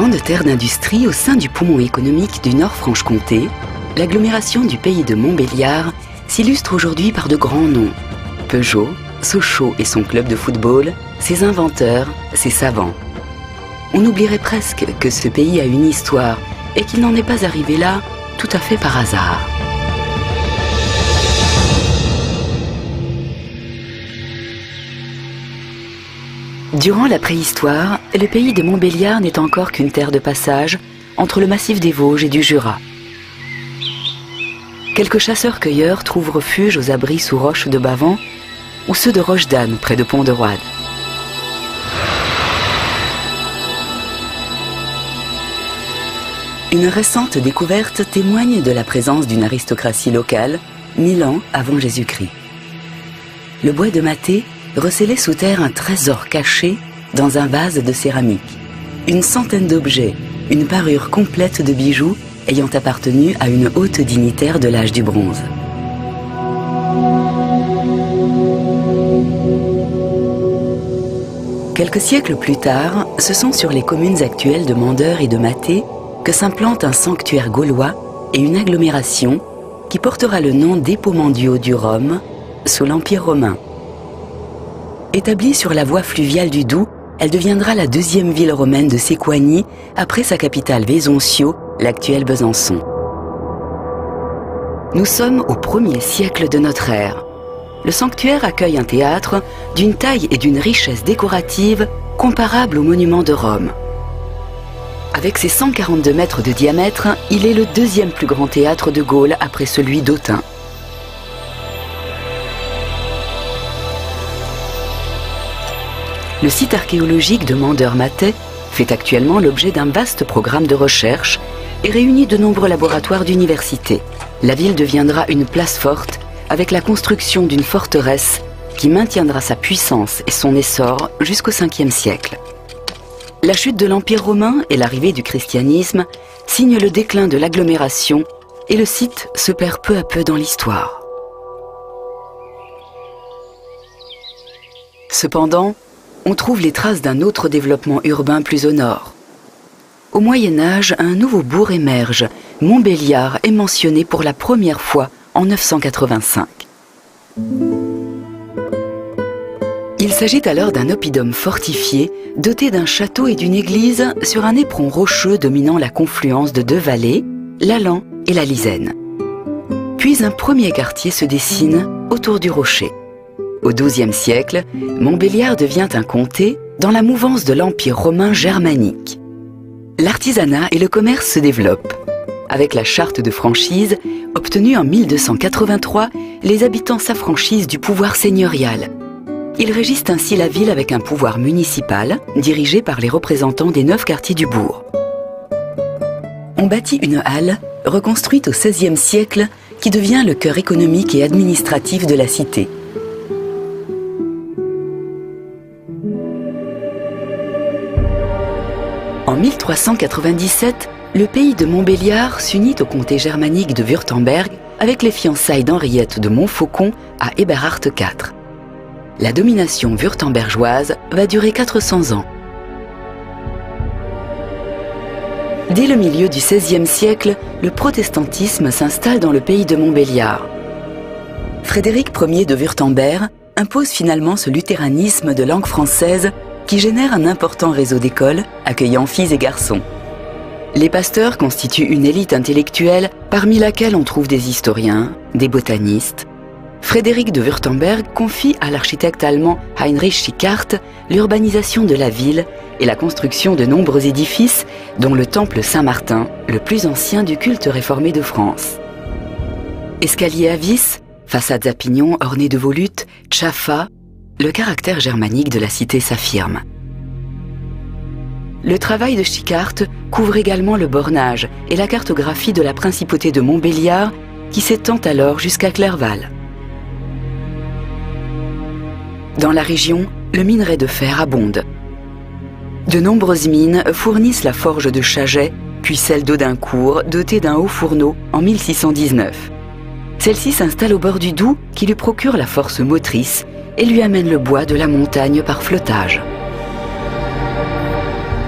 Grande terre d'industrie au sein du poumon économique du Nord-Franche-Comté, l'agglomération du pays de Montbéliard s'illustre aujourd'hui par de grands noms. Peugeot, Sochaux et son club de football, ses inventeurs, ses savants. On oublierait presque que ce pays a une histoire et qu'il n'en est pas arrivé là tout à fait par hasard. Durant la préhistoire, le pays de Montbéliard n'est encore qu'une terre de passage entre le massif des Vosges et du Jura. Quelques chasseurs-cueilleurs trouvent refuge aux abris sous roches de Bavent ou ceux de Roche-d'Anne près de Pont-de-Roide. Une récente découverte témoigne de la présence d'une aristocratie locale 1000 ans avant Jésus-Christ. Le bois de Mathé recelait sous terre un trésor caché dans un vase de céramique. Une centaine d'objets, une parure complète de bijoux ayant appartenu à une haute dignitaire de l'âge du bronze. Quelques siècles plus tard, ce sont sur les communes actuelles de Mandeure et de Mathé que s'implante un sanctuaire gaulois et une agglomération qui portera le nom d'Epomendio du Rhum sous l'Empire romain. Établie sur la voie fluviale du Doubs, elle deviendra la deuxième ville romaine de Séquanie après sa capitale Vésontio, l'actuelle Besançon. Nous sommes au 1er siècle de notre ère. Le sanctuaire accueille un théâtre d'une taille et d'une richesse décorative comparables aux monuments de Rome. Avec ses 142 mètres de diamètre, il est le deuxième plus grand théâtre de Gaule après celui d'Autun. Le site archéologique de Mandeure-Mathé fait actuellement l'objet d'un vaste programme de recherche et réunit de nombreux laboratoires d'universités. La ville deviendra une place forte avec la construction d'une forteresse qui maintiendra sa puissance et son essor jusqu'au 5e siècle. La chute de l'Empire romain et l'arrivée du christianisme signent le déclin de l'agglomération et le site se perd peu à peu dans l'histoire. Cependant, on trouve les traces d'un autre développement urbain plus au nord. Au Moyen-Âge, un nouveau bourg émerge. Montbéliard est mentionné pour la première fois en 985. Il s'agit alors d'un oppidum fortifié, doté d'un château et d'une église sur un éperon rocheux dominant la confluence de deux vallées, l'Allan et la Lisenne. Puis un premier quartier se dessine autour du rocher. Au XIIe siècle, Montbéliard devient un comté dans la mouvance de l'Empire romain germanique. L'artisanat et le commerce se développent. Avec la charte de franchise, obtenue en 1283, les habitants s'affranchissent du pouvoir seigneurial. Ils régissent ainsi la ville avec un pouvoir municipal, dirigé par les représentants des 9 quartiers du bourg. On bâtit une halle, reconstruite au XVIe siècle, qui devient le cœur économique et administratif de la cité. En 1397, le pays de Montbéliard s'unit au comté germanique de Wurtemberg avec les fiançailles d'Henriette de Montfaucon à Eberhard IV. La domination wurtembergeoise va durer 400 ans. Dès le milieu du XVIe siècle, le protestantisme s'installe dans le pays de Montbéliard. Frédéric Ier de Wurtemberg impose finalement ce luthéranisme de langue française qui génère un important réseau d'écoles accueillant filles et garçons. Les pasteurs constituent une élite intellectuelle parmi laquelle on trouve des historiens, des botanistes. Frédéric de Wurtemberg confie à l'architecte allemand Heinrich Schickhardt l'urbanisation de la ville et la construction de nombreux édifices, dont le temple Saint-Martin, le plus ancien du culte réformé de France. Escaliers à vis, façades à pignons ornées de volutes, tchafas, le caractère germanique de la cité s'affirme. Le travail de Schickhardt couvre également le bornage et la cartographie de la principauté de Montbéliard qui s'étend alors jusqu'à Clerval. Dans la région, le minerai de fer abonde. De nombreuses mines fournissent la forge de Chaget, puis celle d'Audincourt, dotée d'un haut fourneau en 1619. Celle-ci s'installe au bord du Doubs qui lui procure la force motrice et lui amène le bois de la montagne par flottage.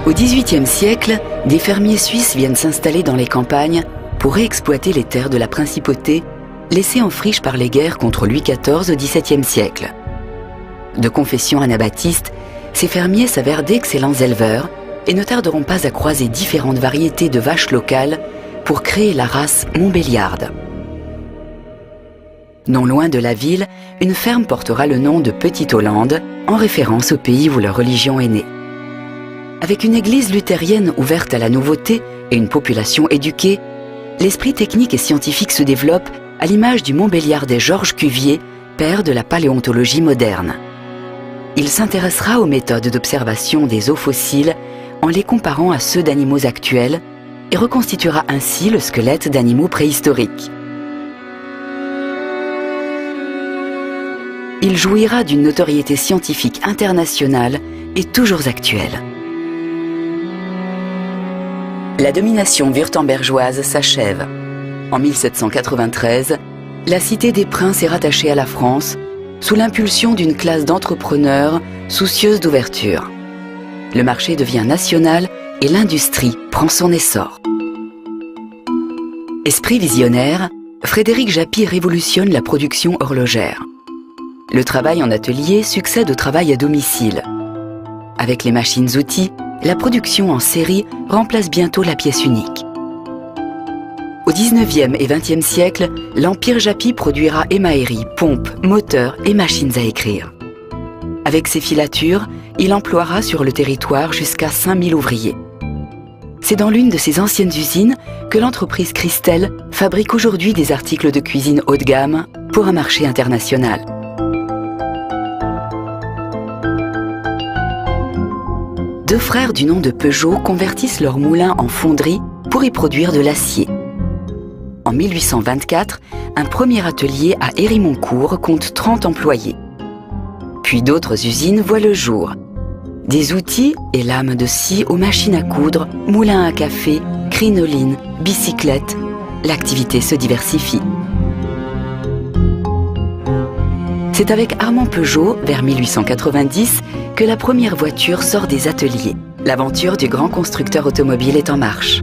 Au XVIIIe siècle, des fermiers suisses viennent s'installer dans les campagnes pour réexploiter les terres de la principauté laissées en friche par les guerres contre Louis XIV au XVIIe siècle. De confession anabaptiste, ces fermiers s'avèrent d'excellents éleveurs et ne tarderont pas à croiser différentes variétés de vaches locales pour créer la race montbéliarde. Non loin de la ville, une ferme portera le nom de Petite-Hollande, en référence au pays où leur religion est née. Avec une église luthérienne ouverte à la nouveauté et une population éduquée, l'esprit technique et scientifique se développe à l'image du Montbéliardais Georges Cuvier, père de la paléontologie moderne. Il s'intéressera aux méthodes d'observation des os fossiles en les comparant à ceux d'animaux actuels et reconstituera ainsi le squelette d'animaux préhistoriques. Il jouira d'une notoriété scientifique internationale et toujours actuelle. La domination wurtembergeoise s'achève. En 1793, la cité des princes est rattachée à la France sous l'impulsion d'une classe d'entrepreneurs soucieuse d'ouverture. Le marché devient national et l'industrie prend son essor. Esprit visionnaire, Frédéric Japy révolutionne la production horlogère. Le travail en atelier succède au travail à domicile. Avec les machines-outils, la production en série remplace bientôt la pièce unique. Au XIXe et XXe siècle, l'Empire Japy produira émailleries, pompes, moteurs et machines à écrire. Avec ses filatures, il emploiera sur le territoire jusqu'à 5000 ouvriers. C'est dans l'une de ses anciennes usines que l'entreprise Christelle fabrique aujourd'hui des articles de cuisine haut de gamme pour un marché international. Deux frères du nom de Peugeot convertissent leur moulin en fonderie pour y produire de l'acier. En 1824, un premier atelier à Hérimoncourt compte 30 employés. Puis d'autres usines voient le jour. Des outils et lames de scie aux machines à coudre, moulins à café, crinolines, bicyclettes. L'activité se diversifie. C'est avec Armand Peugeot, vers 1890, que la première voiture sort des ateliers. L'aventure du grand constructeur automobile est en marche.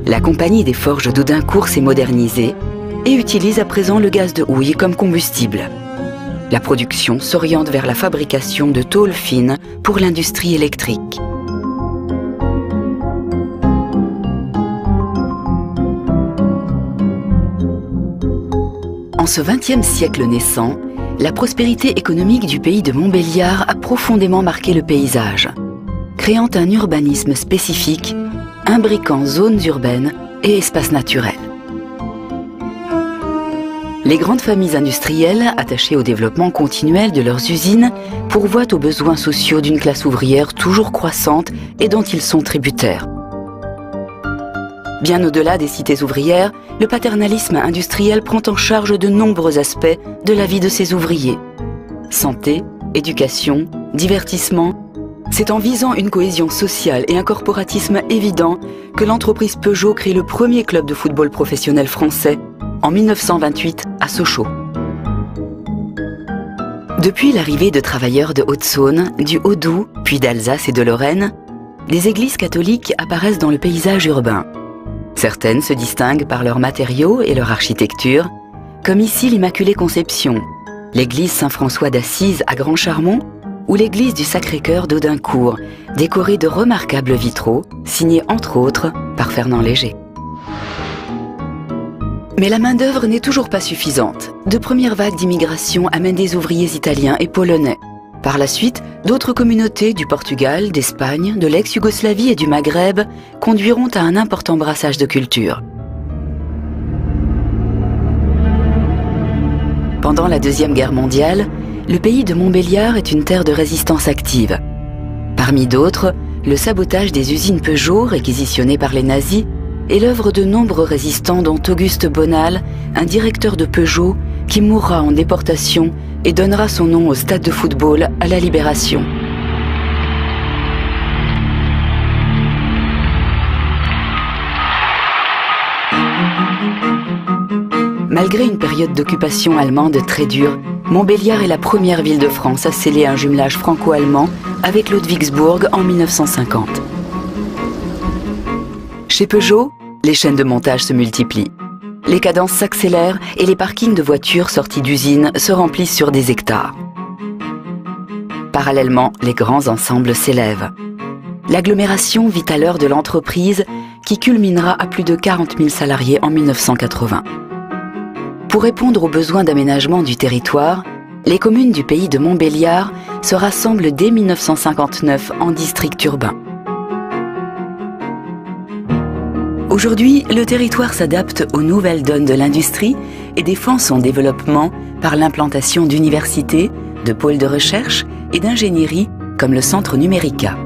La compagnie des forges d'Audincourt s'est modernisée et utilise à présent le gaz de houille comme combustible. La production s'oriente vers la fabrication de tôles fines pour l'industrie électrique. En ce XXe siècle naissant, la prospérité économique du pays de Montbéliard a profondément marqué le paysage, créant un urbanisme spécifique, imbriquant zones urbaines et espaces naturels. Les grandes familles industrielles, attachées au développement continuel de leurs usines, pourvoient aux besoins sociaux d'une classe ouvrière toujours croissante et dont ils sont tributaires. Bien au-delà des cités ouvrières, le paternalisme industriel prend en charge de nombreux aspects de la vie de ses ouvriers. Santé, éducation, divertissement. C'est en visant une cohésion sociale et un corporatisme évident que l'entreprise Peugeot crée le premier club de football professionnel français, en 1928 à Sochaux. Depuis l'arrivée de travailleurs de Haute-Saône, du Haut-Doubs, puis d'Alsace et de Lorraine, des églises catholiques apparaissent dans le paysage urbain. Certaines se distinguent par leurs matériaux et leur architecture, comme ici l'Immaculée Conception, l'église Saint-François d'Assise à Grand Charmont ou l'église du Sacré-Cœur d'Audincourt, décorée de remarquables vitraux, signés entre autres par Fernand Léger. Mais la main-d'œuvre n'est toujours pas suffisante. De premières vagues d'immigration amènent des ouvriers italiens et polonais. Par la suite, d'autres communautés du Portugal, d'Espagne, de l'ex-Yougoslavie et du Maghreb conduiront à un important brassage de cultures. Pendant la Deuxième Guerre mondiale, le pays de Montbéliard est une terre de résistance active. Parmi d'autres, le sabotage des usines Peugeot réquisitionnées par les nazis est l'œuvre de nombreux résistants dont Auguste Bonal, un directeur de Peugeot, qui mourra en déportation et donnera son nom au stade de football à la Libération. Malgré une période d'occupation allemande très dure, Montbéliard est la première ville de France à sceller un jumelage franco-allemand avec Ludwigsburg en 1950. Chez Peugeot, les chaînes de montage se multiplient. Les cadences s'accélèrent et les parkings de voitures sorties d'usines se remplissent sur des hectares. Parallèlement, les grands ensembles s'élèvent. L'agglomération vit à l'heure de l'entreprise qui culminera à plus de 40 000 salariés en 1980. Pour répondre aux besoins d'aménagement du territoire, les communes du pays de Montbéliard se rassemblent dès 1959 en district urbain. Aujourd'hui, le territoire s'adapte aux nouvelles donnes de l'industrie et défend son développement par l'implantation d'universités, de pôles de recherche et d'ingénierie comme le Centre Numérica.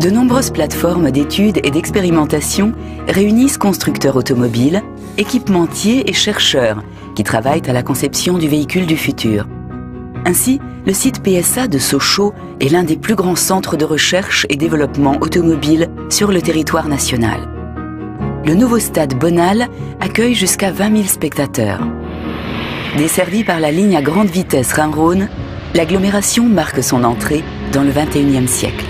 De nombreuses plateformes d'études et d'expérimentation réunissent constructeurs automobiles, équipementiers et chercheurs qui travaillent à la conception du véhicule du futur. Ainsi, le site PSA de Sochaux est l'un des plus grands centres de recherche et développement automobile sur le territoire national. Le nouveau stade Bonal accueille jusqu'à 20 000 spectateurs. Desservie par la ligne à grande vitesse Rhin-Rhône, l'agglomération marque son entrée dans le XXIe siècle.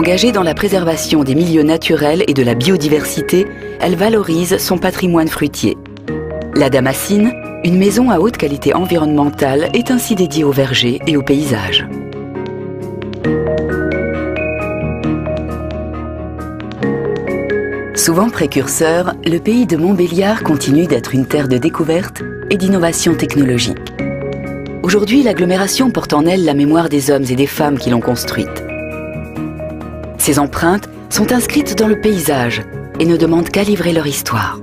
Engagée dans la préservation des milieux naturels et de la biodiversité, elle valorise son patrimoine fruitier. La Damascine, une maison à haute qualité environnementale, est ainsi dédiée aux vergers et aux paysages. Souvent précurseur, le pays de Montbéliard continue d'être une terre de découverte et d'innovation technologique. Aujourd'hui, l'agglomération porte en elle la mémoire des hommes et des femmes qui l'ont construite. Ces empreintes sont inscrites dans le paysage et ne demandent qu'à livrer leur histoire.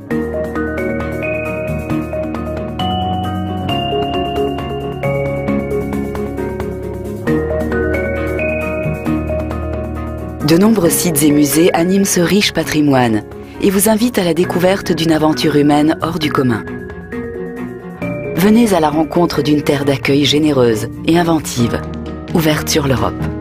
De nombreux sites et musées animent ce riche patrimoine et vous invitent à la découverte d'une aventure humaine hors du commun. Venez à la rencontre d'une terre d'accueil généreuse et inventive, ouverte sur l'Europe.